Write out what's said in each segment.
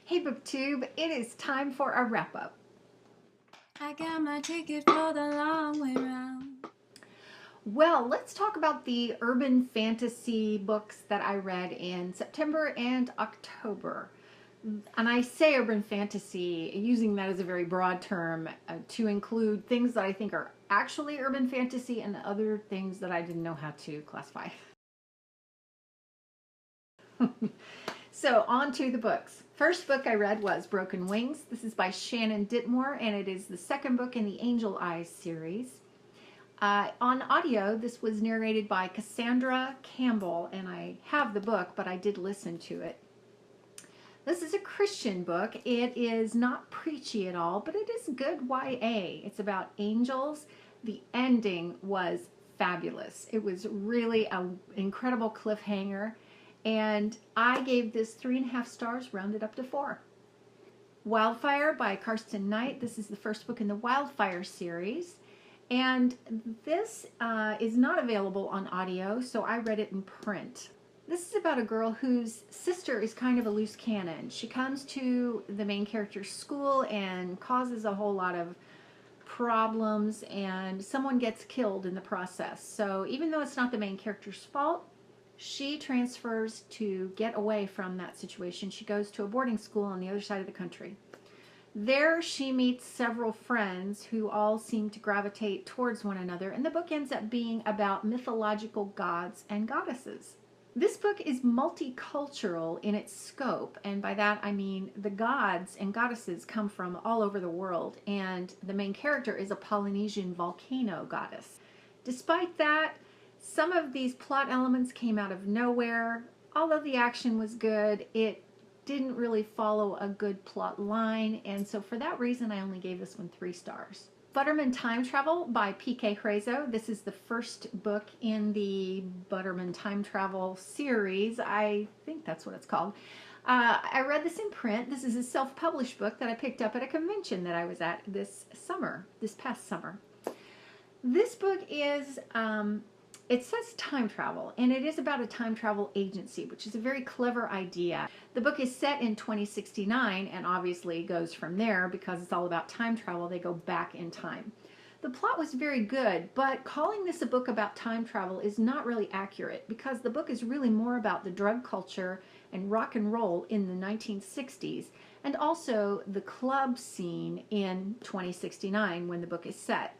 Hey BookTube, it is time for a wrap-up. I got my ticket for the long way round. Well, let's talk about the urban fantasy books that I read in September and October. And I say urban fantasy, using that as a very broad term to include things that I think are actually urban fantasy and other things that I didn't know how to classify. So on to the books. First book I read was Broken Wings. This is by Shannon Dittemore, and it is the second book in the Angel Eyes series. On audio, this was narrated by Cassandra Campbell, and I have the book, but I did listen to it. This is a Christian book. It is not preachy at all, but it is good YA. It's about angels. The ending was fabulous. It was really an incredible cliffhanger, and I gave this 3.5 stars, rounded up to 4. Wildefire by Karsten. This is the first book in the Wildefire series. And this is not available on audio, so I read it in print. This is about a girl whose sister is kind of a loose cannon. She comes to the main character's school and causes a whole lot of problems, and someone gets killed in the process. So even though it's not the main character's fault, she transfers to get away from that situation. She goes to a boarding school on the other side of the country. There she meets several friends who all seem to gravitate towards one another, and the book ends up being about mythological gods and goddesses. This book is multicultural in its scope, and by that I mean the gods and goddesses come from all over the world, and the main character is a Polynesian volcano goddess. Despite that, some of these plot elements came out of nowhere. Although the action was good, it didn't really follow a good plot line, and so for that reason I only gave this one 3 stars. Butterman Time Travel by P.K. Hrezo. This is the first book in the Butterman Time Travel series. I think that's what it's called. I read this in print. This is a self-published book that I picked up at a convention that I was at this past summer. This book is it says time travel, and it is about a time travel agency, which is a very clever idea. The book is set in 2069 and obviously goes from there because it's all about time travel. They go back in time. The plot was very good, but calling this a book about time travel is not really accurate because the book is really more about the drug culture and rock and roll in the 1960s and also the club scene in 2069 when the book is set.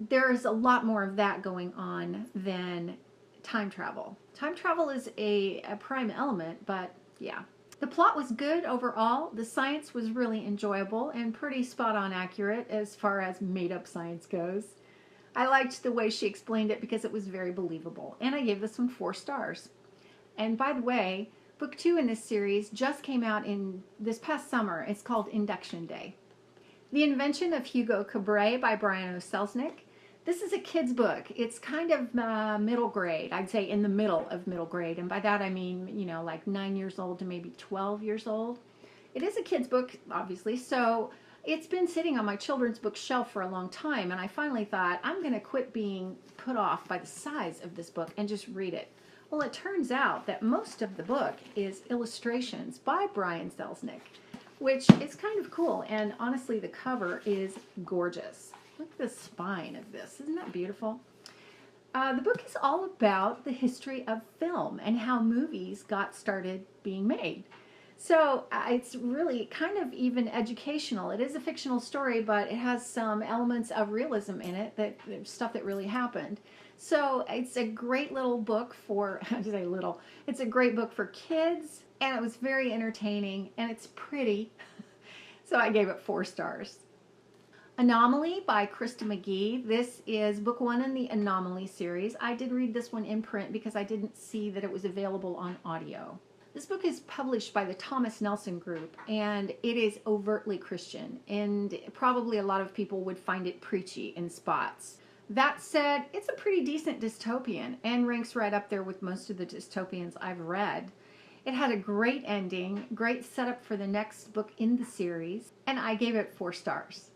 There's a lot more of that going on than time travel. Time travel is a prime element, but yeah. The plot was good overall. The science was really enjoyable and pretty spot on accurate as far as made-up science goes. I liked the way she explained it because it was very believable, and I gave this one 4 stars. And by the way, book 2 in this series just came out in this past summer. It's called Induction Day. The Invention of Hugo Cabret by Brian O. Selznick. This is a kid's book. It's kind of middle grade. I'd say in the middle of middle grade. And by that I mean, you know, like 9 years old to maybe 12 years old. It is a kid's book, obviously, so it's been sitting on my children's bookshelf for a long time. And I finally thought, I'm going to quit being put off by the size of this book and just read it. Well, it turns out that most of the book is illustrations by Brian Selznick, which is kind of cool. And honestly, the cover is gorgeous. Look at the spine of this. Isn't that beautiful? The book is all about the history of film and how movies got started being made. So it's really kind of even educational. It is a fictional story, but it has some elements of realism in it, stuff that really happened. So it's a great little book for, I say little, it's a great book for kids, and it was very entertaining, and it's pretty. So I gave it 4 stars. Anomaly by Krista McGee. This is book 1 in the Anomaly series. I did read this one in print because I didn't see that it was available on audio. This book is published by the Thomas Nelson Group, and it is overtly Christian, and probably a lot of people would find it preachy in spots. That said, it's a pretty decent dystopian and ranks right up there with most of the dystopians I've read. It had a great ending, great setup for the next book in the series, and I gave it 4 stars.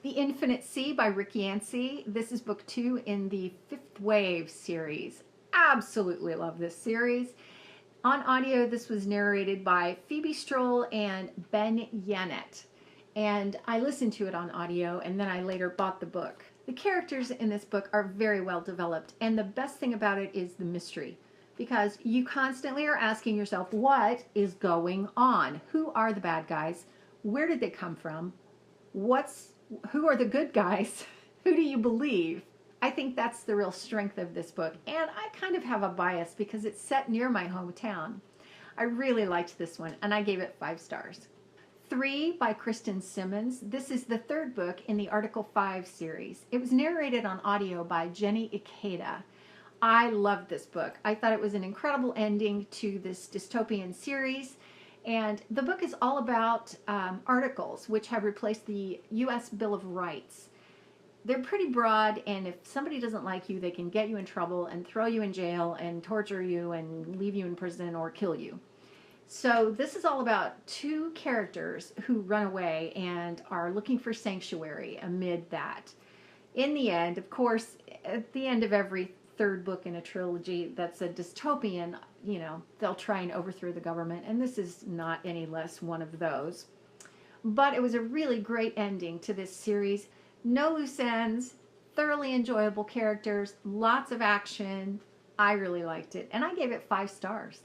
The Infinite Sea by Yancey. This is book 2 in the Fifth Wave series. Absolutely love this series. On audio, this was narrated by Phoebe Stroll and Ben Yannett. And I listened to it on audio, and then I later bought the book. The characters in this book are very well developed, and the best thing about it is the mystery. Because you constantly are asking yourself, what is going on? Who are the bad guys? Where did they come from? Who are the good guys? Who do you believe? I think that's the real strength of this book. And I kind of have a bias because it's set near my hometown. I really liked this one, and I gave it 5 stars. 3 by Kristen Simmons. This is the 3rd book in the Article 5 series. It was narrated on audio by Jenny Ikeda. I loved this book. I thought it was an incredible ending to this dystopian series. And the book is all about articles which have replaced the U.S. Bill of Rights. They're pretty broad, and if somebody doesn't like you, they can get you in trouble and throw you in jail and torture you and leave you in prison or kill you. So this is all about 2 characters who run away and are looking for sanctuary amid that. In the end, of course, at the end of every 3rd book in a trilogy that's a dystopian, you know, they'll try and overthrow the government, and this is not any less one of those. But it was a really great ending to this series. No loose ends, thoroughly enjoyable characters, lots of action. I really liked it, and I gave it 5 stars.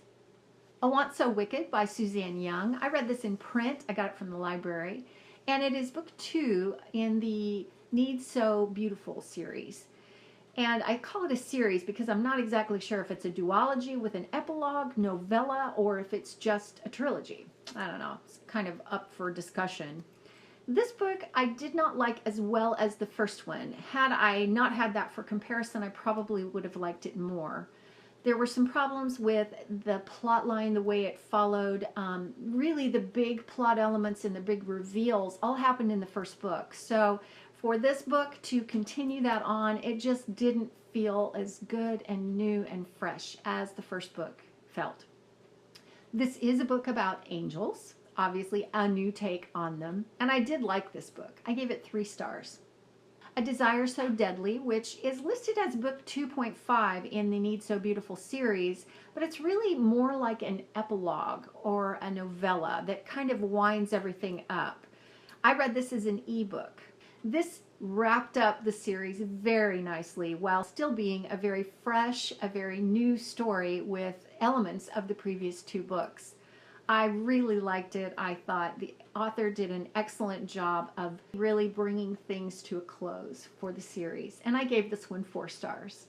A Want So Wicked by Suzanne Young. I read this in print. I got it from the library, and it is book 2 in the Need So Beautiful series. And I call it a series because I'm not exactly sure if it's a duology with an epilogue, novella, or if it's just a trilogy. I don't know. It's kind of up for discussion. This book I did not like as well as the first one. Had I not had that for comparison, I probably would have liked it more. There were some problems with the plot line, the way it followed. Really the big plot elements and the big reveals all happened in the first book. So for this book to continue that on, it just didn't feel as good and new and fresh as the first book felt. This is a book about angels. Obviously a new take on them, and I did like this book. I gave it 3 stars. A Desire So Deadly, which is listed as book 2.5 in the Need So Beautiful series, but it's really more like an epilogue or a novella that kind of winds everything up. I read this as an ebook. This wrapped up the series very nicely while still being a very fresh, a very new story with elements of the previous 2 books. I really liked it. I thought the author did an excellent job of really bringing things to a close for the series, and I gave this one 4 stars.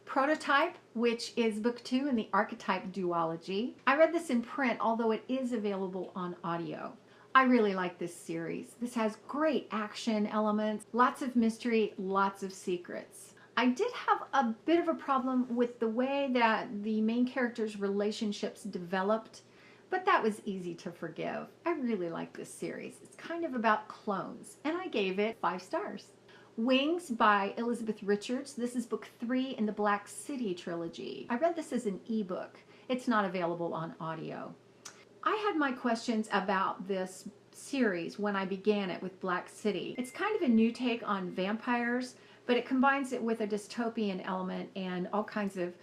Prototype, which is book 2 in the Archetype duology. I read this in print, although it is available on audio. I really like this series. This has great action elements, lots of mystery, lots of secrets. I did have a bit of a problem with the way that the main characters' relationships developed, but that was easy to forgive. I really like this series. It's kind of about clones, and I gave it 5 stars. Wings by Elizabeth Richards. This is book 3 in the Black City trilogy. I read this as an ebook. It's not available on audio. I had my questions about this series when I began it with Black City. It's kind of a new take on vampires, but it combines it with a dystopian element and all kinds of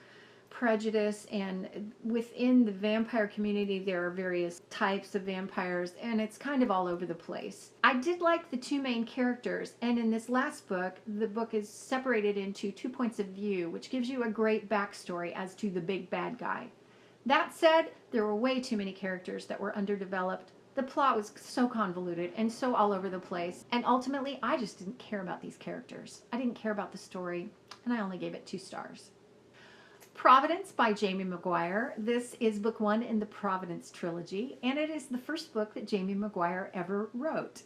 prejudice, and within the vampire community there are various types of vampires, and it's kind of all over the place. I did like the 2 main characters, and in this last book the book is separated into 2 points of view, which gives you a great backstory as to the big bad guy. That said, there were way too many characters that were underdeveloped. The plot was so convoluted and so all over the place, and ultimately I just didn't care about these characters. I didn't care about the story, and I only gave it 2 stars. Providence by Jamie McGuire. This is book 1 in the Providence trilogy, and it is the first book that Jamie McGuire ever wrote.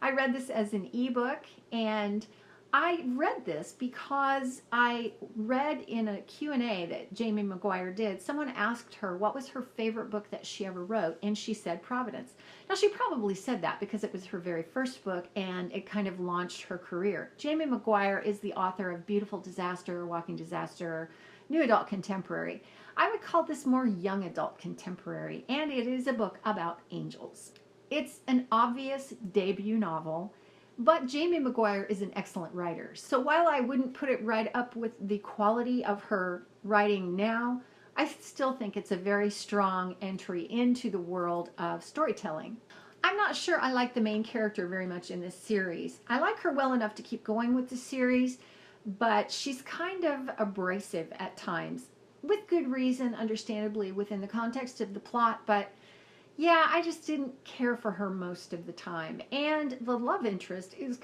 I read this as an ebook, and I read this because I read in a Q&A that Jamie McGuire did, someone asked her what was her favorite book that she ever wrote, and she said Providence. Now, she probably said that because it was her very first book, and it kind of launched her career. Jamie McGuire is the author of Beautiful Disaster, Walking Disaster, New Adult Contemporary. I would call this more young adult contemporary, and it is a book about angels. It's an obvious debut novel, but Jamie McGuire is an excellent writer. So while I wouldn't put it right up with the quality of her writing now, I still think it's a very strong entry into the world of storytelling. I'm not sure I like the main character very much in this series. I like her well enough to keep going with the series, but she's kind of abrasive at times, with good reason, understandably, within the context of the plot, but yeah, I just didn't care for her most of the time. And the love interest is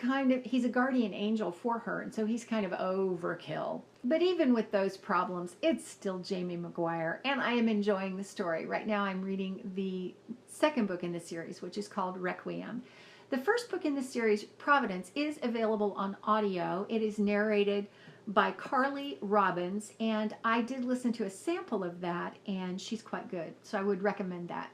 he's a guardian angel for her, and so he's kind of overkill. But even with those problems, it's still Jamie McGuire, and I am enjoying the story. Right now I'm reading the second book in the series, which is called Requiem. The first book in the series, Providence, is available on audio. It is narrated by Carly Robbins, and I did listen to a sample of that, and she's quite good, so I would recommend that.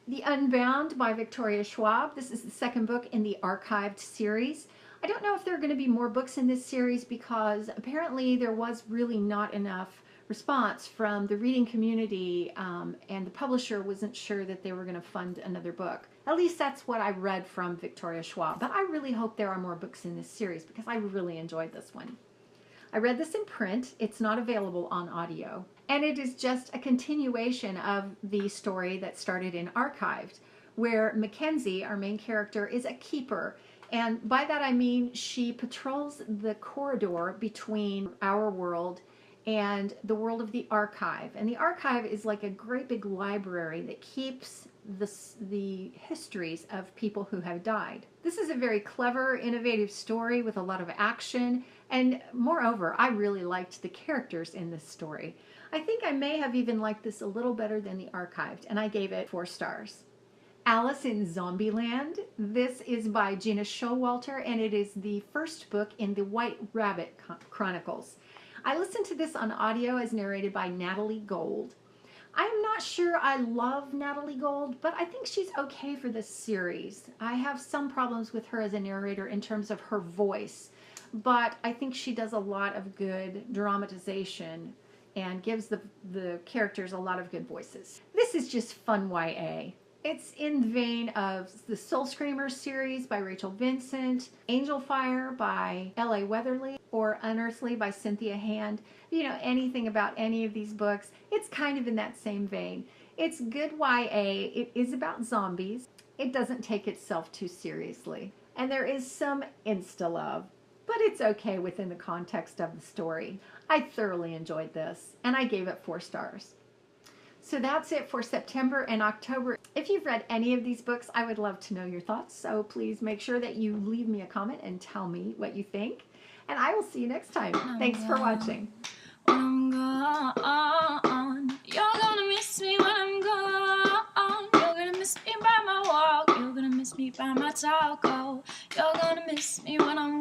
The Unbound by Victoria Schwab. This is the second book in the archived series. I don't know if there are going to be more books in this series because apparently there was really not enough response from the reading community, and the publisher wasn't sure that they were going to fund another book. At least that's what I read from Victoria Schwab. But I really hope there are more books in this series because I really enjoyed this one. I read this in print. It's not available on audio. And it is just a continuation of the story that started in Archived, where Mackenzie, our main character, is a keeper. And by that I mean she patrols the corridor between our world and the world of the Archive. And the Archive is like a great big library that keeps the histories of people who have died. This is a very clever, innovative story with a lot of action. And moreover, I really liked the characters in this story. I think I may have even liked this a little better than the Archived, and I gave it 4 stars. Alice in Zombieland. This is by Gena Showalter, and it is the first book in the White Rabbit Chronicles. I listened to this on audio as narrated by Natalie Gold. I'm not sure I love Natalie Gold, but I think she's okay for this series. I have some problems with her as a narrator in terms of her voice, but I think she does a lot of good dramatization and gives the characters a lot of good voices. This is just fun YA. It's in the vein of the Soul Screamers series by Rachel Vincent, Angel Fire by L.A. Weatherly, or Unearthly by Cynthia Hand. You know, anything about any of these books, it's kind of in that same vein. It's good YA. It is about zombies. It doesn't take itself too seriously. And there is some insta-love, but it's okay within the context of the story. I thoroughly enjoyed this, and I gave it 4 stars. So that's it for September and October. If you've read any of these books, I would love to know your thoughts. So please make sure that you leave me a comment and tell me what you think. And I will see you next time. Thanks for watching. When I'm gone, you're gonna miss me when I'm gone. You're gonna miss me by my walk. You're gonna miss me by my talk. Oh, you're gonna miss me when I'm